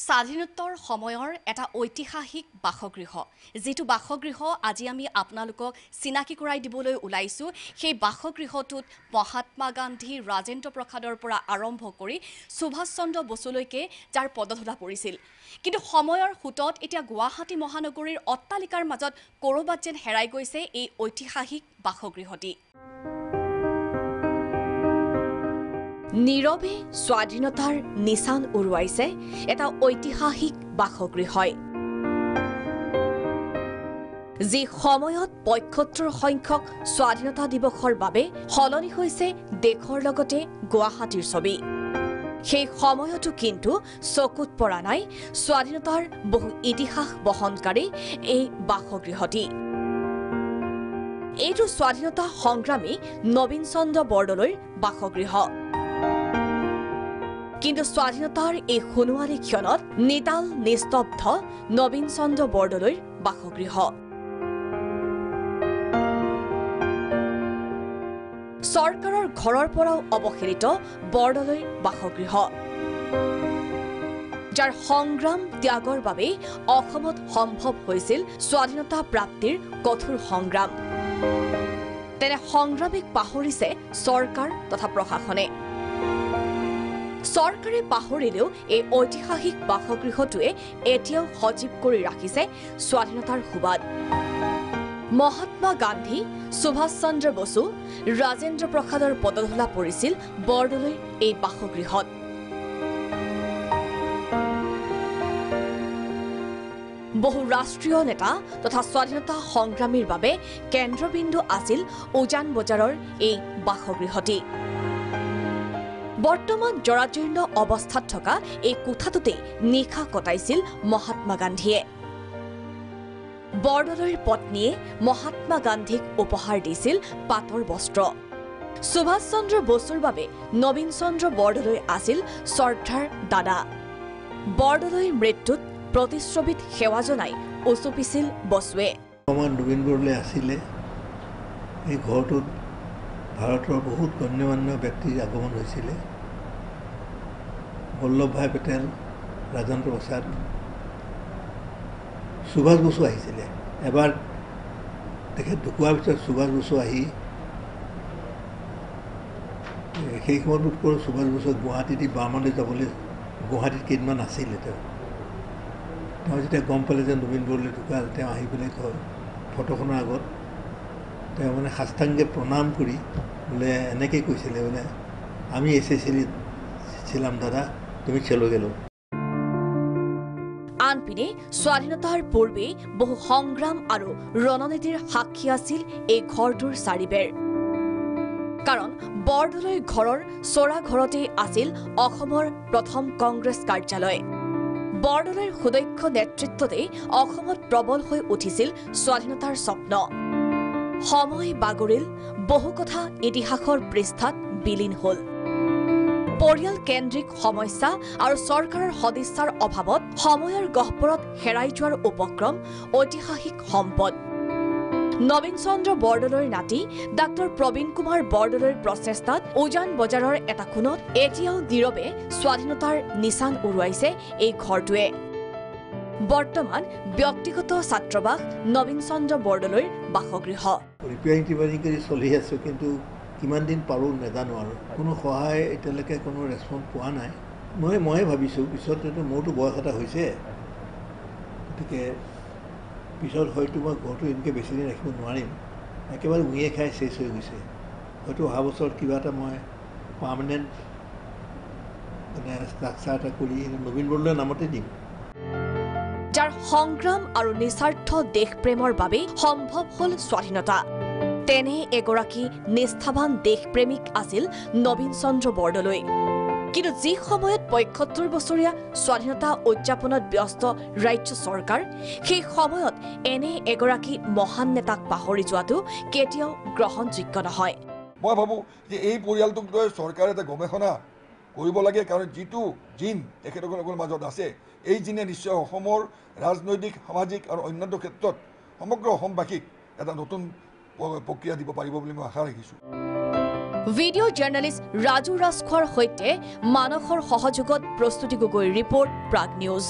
স্বাধীনোত্তৰ সময়ৰ এটা ঐতিহাসিক বাসগৃহ যেটো বাসগৃহ আজি আমি আপোনালোকক চিনাকি কৰাই দিবলৈ ওলাইছো সেই বাসগৃহটোত মহাত্মা গান্ধী ৰাজেন্দ্ৰ প্ৰসাদৰ পৰা আৰম্ভ কৰি সুভাষ চন্দ্ৰ বসুলৈকে যাৰ পদধূলা পৰিছিল কিন্তু সময়ৰ হুটত এতিয়া গুৱাহাটী মহানগৰীৰ অট্টালিকাৰ মাজত কৰবাত যেন হেৰাই গৈছে এই ঐতিহাসিক বাসগৃহটি নীৰৱে স্বাধীনতাৰ নিশান উৰুৱাইছে এটা ঐতিহাসিক বাসগৃহই যি সময়ত ৭৫ সংখ্যক স্বাধীনতা দিৱসৰ বাবে সলনি হৈছে দেশৰ লগতে গুৱাহাটীৰ ছবি সেই সময়তো কিন্তু চকুত পৰা নাই স্বাধীনতাৰ বহু ইতিহাস বহনকাৰী এই বাসগৃহটি এইটো স্বাধীনতা সংগ্ৰামী নবীন চন্দ্ৰ বৰদলৈৰ বাসগৃহ কিন্তু স্বাধীনতাৰ এই সোণোৱালী ক্ষণত নিতাল নিস্তব্ধ নবীন চন্দ্ৰ বৰদলৈৰ বাসগৃহ চৰকাৰৰ ঘৰৰ পৰাও অৱহেলিত বৰদলৈৰ বাসগৃহ যাৰ সংগ্ৰাম ত্যাগৰ বাবে অসমত সম্ভৱ হৈছিল স্বাধীনতা প্ৰাপ্তিৰ কঠোৰ সংগ্ৰাম তেনে সংগ্ৰামীক পাহৰিছে চৰকাৰ তথা প্ৰশাসনে চৰকাৰে পাহৰিলেও এই ঐতিহাসিক বাসগৃহটোৱে এতিয়াও সজীৱ কৰি ৰাখিছে স্বাধীনতাৰ সুবাদ মহাত্মা গান্ধী সুভাষ চন্দ্ৰ বসু ৰাজেন্দ্ৰ প্ৰসাদৰ পদধূলা পৰিছিল বৰদলৈৰ এই বাসগৃহত বহু ৰাষ্ট্ৰীয় নেতা তথা স্বাধীনতা সংগ্ৰামীৰ বাবে কেন্দ্ৰবিন্দু আছিল উজান বজাৰৰ এই বাসগৃহটি বৰ্তমান জৰাজীৰ্ণ অৱস্থাত থকা এই কোঠাটোতে নিশা কটাইছিল মহাত্মা গান্ধীয়ে বৰদলৈৰ পত্নীয়ে মহাত্মা গান্ধীক উপহাৰ দিছিল পাটৰ বস্ত্ৰ সুভাষ চন্দ্ৰ বসুৰ বাবে নবীন চন্দ্ৰ বৰদলৈ আছিল শ্ৰদ্ধাৰ দাদা বৰদলৈৰ মৃত্যুত প্ৰতিশ্ৰবিত সেৱা জনাই উচুপিছিল বসুৱে নবীন বৰদলৈ আছিলে এই ঘৰটোত ভাৰতৰ বহুত গণ্যমান্য ব্যক্তিৰ আগমন হৈছিলে বল্লভভাই পেটেল ৰাজেন্দ্ৰ প্ৰসাদ সুভাষ বসু আহিছিলে এবাৰ তেখেত ঢুকোৱাৰ পিছত সুভাষ বসু আহি সেই সময়ত কৰোঁ সুভাষ বসুক গুৱাহাটীত বামলৈ যাবলৈ গুৱাহাটীত কেইদিনমান আছিলে তেওঁ যেতিয়া গম পালে যে নবীন বৰদলৈ ঢুকাল তেওঁ আহি পেলাই কয় ফটোখনৰ আগত তেওঁ মানে সাষ্টাংগে প্ৰণাম কৰি বোলে এনেকৈ কৈছিলে বোলে আমি এসএসসিত ছিলাম দাদা তুমি চলে গেল আনপিনে স্বাধীনতাৰ পূৰ্বে বহু সংগ্ৰাম আৰু ৰণনীতিৰ সাক্ষী আছিল এই ঘৰটোৰ চাৰিবেৰ কাৰণ বৰদলৈ ঘৰৰ চৰা ঘৰতে আছিল অসমৰ প্ৰথম কংগ্ৰেছ কাৰ্যালয় বৰদলৈৰ সুদক্ষ নেতৃত্বতে অসমত প্ৰবল হৈ উঠিছিল স্বাধীনতাৰ স্বপ্ন সময় বাগৰিল বহু কথা ইতিহাসৰ পৃষ্ঠাত বিলীন হল পৰিয়াল কেন্দ্ৰিক সমস্যা আৰু চৰকাৰৰ সদিচ্ছাৰ অভাৱত সময়ৰ গহ্বৰত হেৰাই যোৱাৰ উপক্ৰম ঐতিহাসিক সম্পদ নবীন চন্দ্ৰ বৰদলৈৰ নাতি ডাক্তৰ প্ৰবীণ কুমাৰ বৰদলৈৰ প্ৰচেষ্টাত উজান বজাৰৰ এটা কোণত এতিয়াও নীৰৱে স্বাধীনতাৰ নিশান উৰুৱাইছে এই ঘৰটোৱে বৰ্তমান ব্যক্তিগত ছাত্ৰবাস নবীন চন্দ্ৰ বৰদলৈৰ বাসগৃহ ৰিপেয়াৰিং কৰি চলি আছো কিন্তু কিমান দিন পাৰোঁ নাজানো আৰু কোনো সহায় এতিয়ালৈকে কোনো ৰেছপন্স পোৱা নাই মই ভাবিছোঁ পিছত মোৰতো বয়স এটা হৈছে গতিকে পিছত হয়তো মই ঘৰটো এনেকৈ বেছি দিন ৰাখিব নোৱাৰিম একেবাৰে উঙিয়ে খাই চেচ হৈ গৈছে হয়তো অহা বছৰত কিবা এটা মই পাৰ্মানেণ্ট মানে ষ্ট্ৰাকচাৰ এটা কৰি নবীন বৰদলৈৰ নামতে দিম যাৰ সংগ্ৰাম আৰু নিস্বাৰ্থ দেশপ্ৰেমৰ বাবে সম্ভৱ হল স্বাধীনতা তেনে এগৰাকী নিষ্ঠাবান দেশপ্ৰেমিক আছিল নবীন চন্দ্ৰ বৰদলৈ কিন্তু যি সময়ত ৭৫ বছৰীয়া স্বাধীনতা উদযাপনত ব্যস্ত ৰাজ্য চৰকাৰ সেই সময়ত এনে এগৰাকী মহান নেতাক পাহৰি যোৱাটো কেতিয়াও গ্ৰহণযোগ্য নহয় মই ভাবোঁ যে এই পৰিয়ালটোক লৈ চৰকাৰে এটা গৱেষণা কৰিব লাগে কাৰণ যিটো জিন তেখেতসকলৰ মাজত আছে এই জিনে নিশ্চয় অসমৰ ৰাজনৈতিক সামাজিক আৰু অন্যান্য ক্ষেত্ৰত সমগ্ৰ অসমবাসীক এটা নতুন প্ৰক্ৰিয়া দিব পাৰিব বুলি মই আশা ৰাখিছোঁ ভিডিঅ' জাৰ্নেলিষ্ট ৰাজু ৰাজখোৱাৰ সৈতে মানসৰ সহযোগত প্ৰস্তুতি গগৈৰ ৰিপৰ্ট প্ৰাগ নিউজ।